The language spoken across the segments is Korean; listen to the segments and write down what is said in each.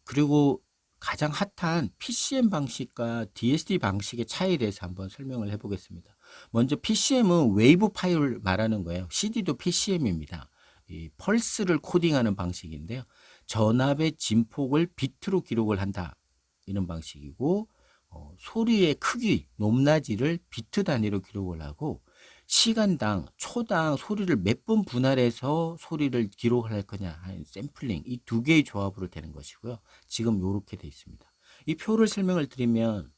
그리고 가장 핫한 PCM 방식과 DSD 방식의 차이에 대해서 한번 설명을 해보겠습니다. 먼저 PCM은 웨이브 파일을 말하는 거예요. CD도 PCM입니다. 이 펄스를 코딩하는 방식인데요. 전압의 진폭을 비트로 기록을 한다. 이런 방식이고, 소리의 크기, 높낮이를 비트 단위로 기록을 하고, 시간당, 초당 소리를 몇 번 분할해서 소리를 기록을 할 거냐 하는 샘플링, 이 두 개의 조합으로 되는 것이고요. 지금 이렇게 되어 있습니다. 이 표를 설명을 드리면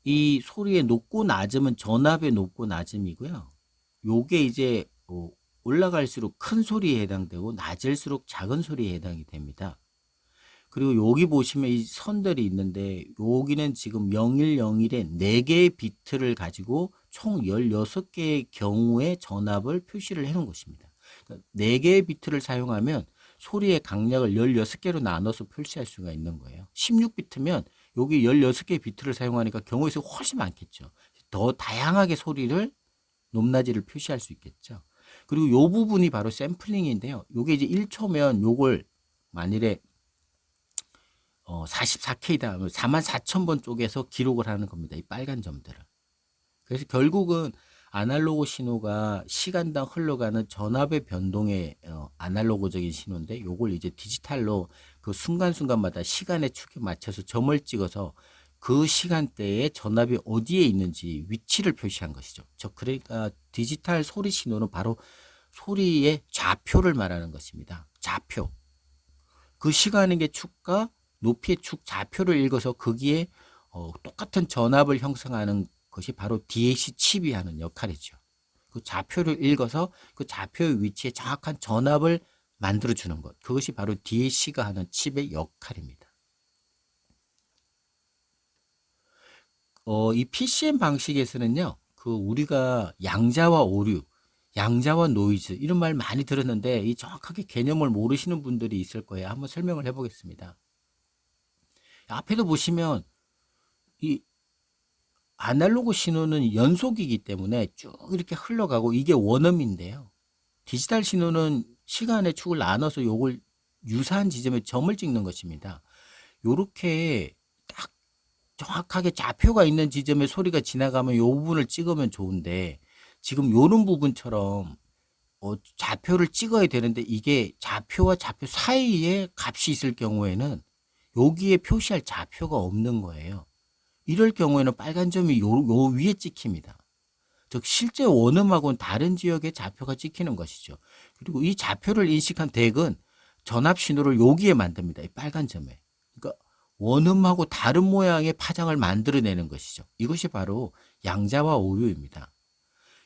이 소리의 높고 낮음은 전압의 높고 낮음이고요. 요게 이제 올라갈수록 큰 소리에 해당되고 낮을수록 작은 소리에 해당이 됩니다. 그리고 여기 보시면 이 선들이 있는데 여기는 지금 0101에 4개의 비트를 가지고 총 16개의 경우의 전압을 표시를 해 놓은 것입니다. 그러니까 4개의 비트를 사용하면 소리의 강약을 16개로 나눠서 표시할 수가 있는 거예요. 16비트면 여기 16개의 비트를 사용하니까 경우의 수가 훨씬 많겠죠. 더 다양하게 소리를 높낮이를 표시할 수 있겠죠. 그리고 이 부분이 바로 샘플링인데요. 요게 이제 1초면 요걸 만일에 44K다. 44,000번 쪽에서 기록을 하는 겁니다. 이 빨간 점들을. 그래서 결국은 아날로그 신호가 시간당 흘러가는 전압의 변동의 아날로그적인 신호인데 요걸 이제 디지털로 그 순간순간마다 시간의 축에 맞춰서 점을 찍어서 그 시간대에 전압이 어디에 있는지 위치를 표시한 것이죠. 그러니까 디지털 소리 신호는 바로 소리의 좌표를 말하는 것입니다. 좌표. 그 시간의 축과 높이의 축 좌표를 읽어서 거기에 똑같은 전압을 형성하는 것이 바로 DAC 칩이 하는 역할이죠. 그 좌표를 읽어서 그 좌표의 위치에 정확한 전압을 만들어주는 것. 그것이 바로 DAC가 하는 칩의 역할입니다. 이 PCM 방식에서는요, 우리가 양자와 오류, 양자와 노이즈, 이런 말 많이 들었는데, 이 정확하게 개념을 모르시는 분들이 있을 거예요. 한번 설명을 해보겠습니다. 앞에도 보시면 이 아날로그 신호는 연속이기 때문에 쭉 이렇게 흘러가고 이게 원음인데요. 디지털 신호는 시간의 축을 나눠서 요걸 유사한 지점에 점을 찍는 것입니다. 요렇게 딱 정확하게 좌표가 있는 지점에 소리가 지나가면 요 부분을 찍으면 좋은데 지금 요런 부분처럼 좌표를 찍어야 되는데 이게 좌표와 좌표 사이에 값이 있을 경우에는 여기에 표시할 좌표가 없는 거예요. 이럴 경우에는 빨간 점이 요 위에 찍힙니다. 즉 실제 원음하고는 다른 지역에 좌표가 찍히는 것이죠. 그리고 이 좌표를 인식한 덱은 전압 신호를 여기에 만듭니다. 이 빨간 점에. 그러니까 원음하고 다른 모양의 파장을 만들어내는 것이죠. 이것이 바로 양자와 오류입니다.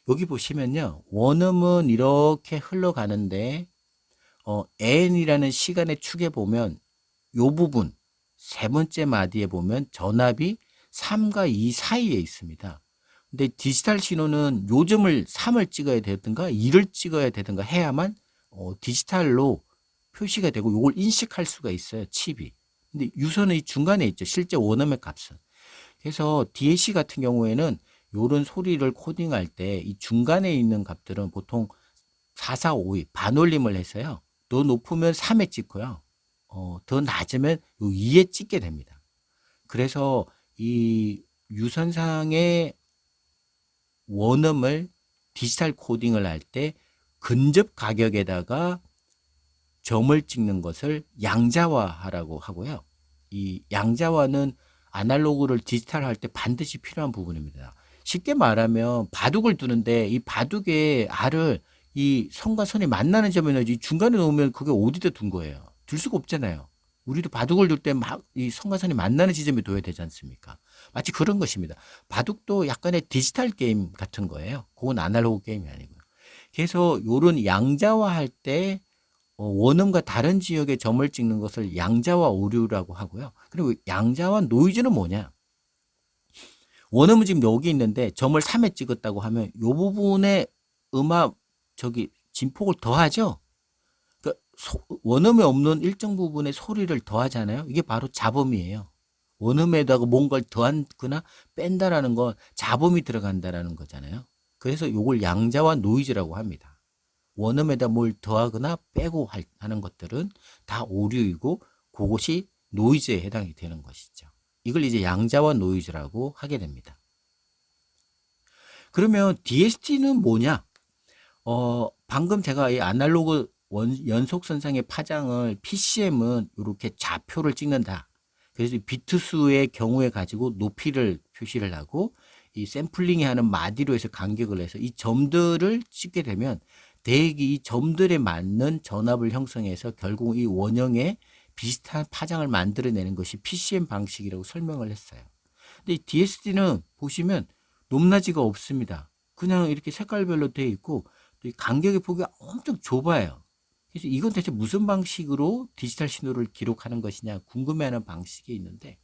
여기 보시면요. 원음은 이렇게 흘러가는데 n이라는 시간의 축에 보면 요 부분 세 번째 마디에 보면 전압이 3과 2 사이에 있습니다. 근데 디지털 신호는 요점을 3을 찍어야 되든가 2를 찍어야 되든가 해야만 디지털로 표시가 되고 이걸 인식할 수가 있어요. 칩이. 근데 유선은 이 중간에 있죠. 실제 원음의 값은. 그래서 DAC 같은 경우에는 요런 소리를 코딩할 때 이 중간에 있는 값들은 보통 4452 반올림을 해서요. 더 높으면 3에 찍고요. 더 낮으면 요 2에 찍게 됩니다. 그래서 이 유선상의 원음을 디지털 코딩을 할 때 근접 가격에다가 점을 찍는 것을 양자화하라고 하고요. 이 양자화는 아날로그를 디지털 할 때 반드시 필요한 부분입니다. 쉽게 말하면 바둑을 두는데 이 바둑의 알을 이 선과 선이 만나는 점에 넣지 중간에 놓으면 그게 어디다 둔 거예요. 둘 수가 없잖아요. 우리도 바둑을 둘 때 막 이 선과 선이 만나는 지점에 둬야 되지 않습니까? 마치 그런 것입니다. 바둑도 약간의 디지털 게임 같은 거예요. 그건 아날로그 게임이 아니고요. 그래서 요런 양자화할 때 원음과 다른 지역에 점을 찍는 것을 양자와 오류라고 하고요. 그리고 양자와 노이즈는 뭐냐? 원음은 지금 여기 있는데 점을 3에 찍었다고 하면 이 부분에 음압 진폭을 더하죠. 그러니까 원음에 없는 일정 부분의 소리를 더하잖아요. 이게 바로 잡음이에요. 원음에다가 뭔가를 더하거나 뺀다라는 건 잡음이 들어간다라는 거잖아요. 그래서 이걸 양자와 노이즈라고 합니다. 원음에다 뭘 더하거나 빼고 하는 것들은 다 오류이고 그것이 노이즈에 해당이 되는 것이죠. 이걸 이제 양자와 노이즈라고 하게 됩니다. 그러면 DST는 뭐냐? 방금 제가 이 아날로그 연속선상의 파장을 PCM은 이렇게 좌표를 찍는다. 그래서 비트 수의 경우에 가지고 높이를 표시를 하고 이 샘플링이 하는 마디로 해서 간격을 해서 이 점들을 찍게 되면 대기 이 점들에 맞는 전압을 형성해서 결국 이 원형의 비슷한 파장을 만들어내는 것이 PCM 방식이라고 설명을 했어요. 근데 이 DST는 보시면 높낮이가 없습니다. 그냥 이렇게 색깔별로 되어 있고 또 이 간격의 폭이 엄청 좁아요. 그래서 이건 대체 무슨 방식으로 디지털 신호를 기록하는 것이냐 궁금해하는 방식이 있는데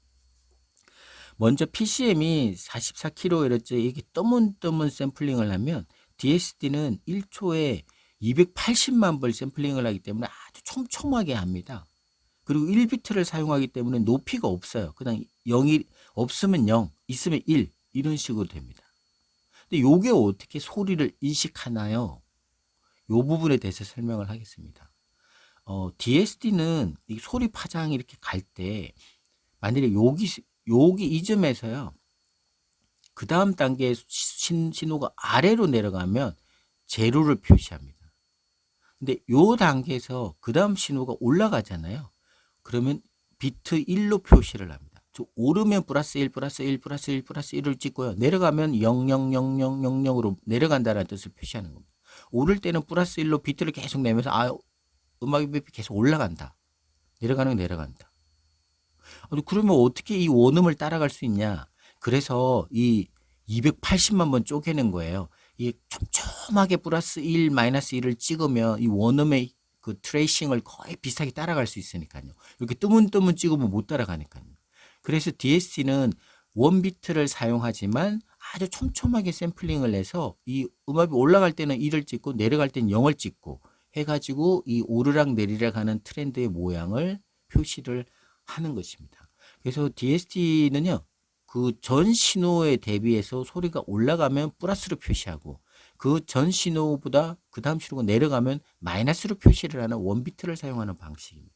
먼저 PCM이 44kHz 이게 떠문떠문 샘플링을 하면 DST는 1초에 280만 번 샘플링을 하기 때문에 아주 촘촘하게 합니다. 그리고 1비트를 사용하기 때문에 높이가 없어요. 그냥 0이 없으면 0, 있으면 1 이런 식으로 됩니다. 근데 요게 어떻게 소리를 인식하나요? 요 부분에 대해서 설명을 하겠습니다. DST는 이 소리 파장이 이렇게 갈 때 만약에 여기 이 점에서요. 그 다음 단계의 신호가 아래로 내려가면 제로를 표시합니다. 근데 요 단계에서 그 다음 신호가 올라가잖아요. 그러면 비트 1로 표시를 합니다. 오르면 플러스 1, 플러스 1, 플러스 1, 플러스 1을 찍고요. 내려가면 000000으로 내려간다는 뜻을 표시하는 겁니다. 오를 때는 플러스 1로 비트를 계속 내면서 음악이 계속 올라간다. 내려가는 거 내려간다. 그러면 어떻게 이 원음을 따라갈 수 있냐? 그래서 이 280만 번 쪼개는 거예요. 이 촘촘하게 플러스 1, 마이너스 1을 찍으면 이 원음의 그 트레이싱을 거의 비슷하게 따라갈 수 있으니까요. 이렇게 뜨문뜨문 찍으면 못 따라가니까요. 그래서 DST는 원비트를 사용하지만 아주 촘촘하게 샘플링을 해서 이 음압이 올라갈 때는 1을 찍고 내려갈 때는 0을 찍고 해가지고 이 오르락 내리락 하는 트렌드의 모양을 표시를 하는 것입니다. 그래서 DST는요, 그 전 신호에 대비해서 소리가 올라가면 플러스로 표시하고 그 전 신호보다 그 다음 신호가 내려가면 마이너스로 표시를 하는 원비트를 사용하는 방식입니다.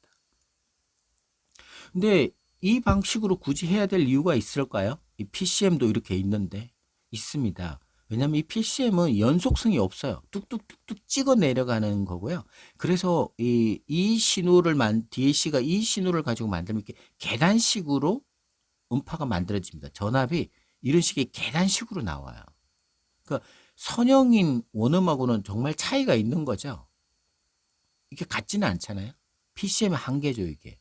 근데 이 방식으로 굳이 해야 될 이유가 있을까요? 이 PCM도 이렇게 있는데 있습니다. 왜냐하면 이 PCM은 연속성이 없어요. 뚝뚝뚝뚝 찍어 내려가는 거고요. 그래서 이 신호를 DAC가 이 신호를 가지고 만들면 이렇게 계단식으로 음파가 만들어집니다. 전압이 이런 식의 계단식으로 나와요. 그러니까 선형인 원음하고는 정말 차이가 있는 거죠. 이게 같지는 않잖아요. PCM의 한계죠, 이게.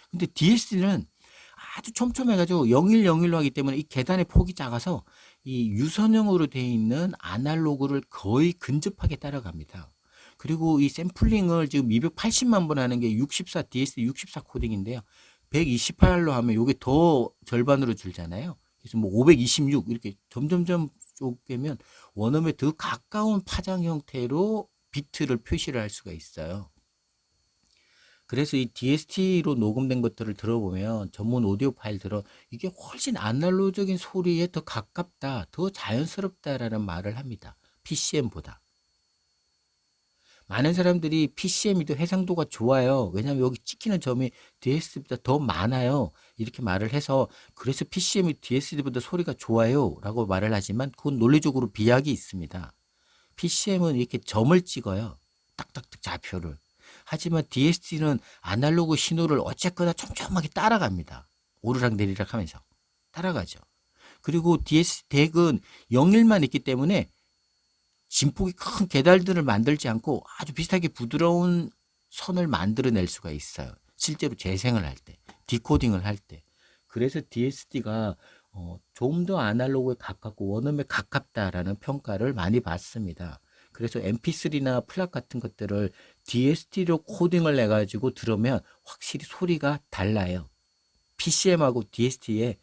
근데 DST는 아주 촘촘해가지고 0101로 하기 때문에 이 계단의 폭이 작아서 이 유선형으로 되어 있는 아날로그를 거의 근접하게 따라갑니다. 그리고 이 샘플링을 지금 280만 번 하는 게 64, DST 64 코딩인데요. 128로 하면 이게 더 절반으로 줄잖아요. 그래서 뭐 526 이렇게 점점점 쪼개면 원음에 더 가까운 파장 형태로 비트를 표시를 할 수가 있어요. 그래서 이 DST로 녹음된 것들을 들어보면 전문 오디오 파일 이게 훨씬 아날로그적인 소리에 더 가깝다, 더 자연스럽다라는 말을 합니다. PCM보다. 많은 사람들이 PCM이 더 해상도가 좋아요. 왜냐하면 여기 찍히는 점이 DST보다 더 많아요. 이렇게 말을 해서 그래서 PCM이 DST보다 소리가 좋아요 라고 말을 하지만 그건 논리적으로 비약이 있습니다. PCM은 이렇게 점을 찍어요. 딱딱딱 좌표를. 하지만 DST는 아날로그 신호를 어쨌거나 촘촘하게 따라갑니다. 오르락 내리락 하면서 따라가죠. 그리고 DST 덱은 0일만 있기 때문에 진폭이 큰 계달들을 만들지 않고 아주 비슷하게 부드러운 선을 만들어낼 수가 있어요. 실제로 재생을 할 때, 디코딩을 할 때. 그래서 DST가 좀 더 아날로그에 가깝고 원음에 가깝다라는 평가를 많이 받습니다. 그래서 MP3나 플랫 같은 것들을 DST로 코딩을 해가지고 들으면 확실히 소리가 달라요. PCM하고 DST의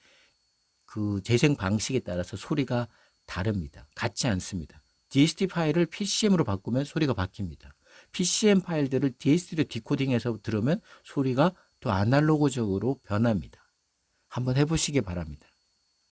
그 재생 방식에 따라서 소리가 다릅니다. 같지 않습니다. DST 파일을 PCM으로 바꾸면 소리가 바뀝니다. PCM 파일들을 DST로 디코딩해서 들으면 소리가 더 아날로그적으로 변합니다. 한번 해보시기 바랍니다.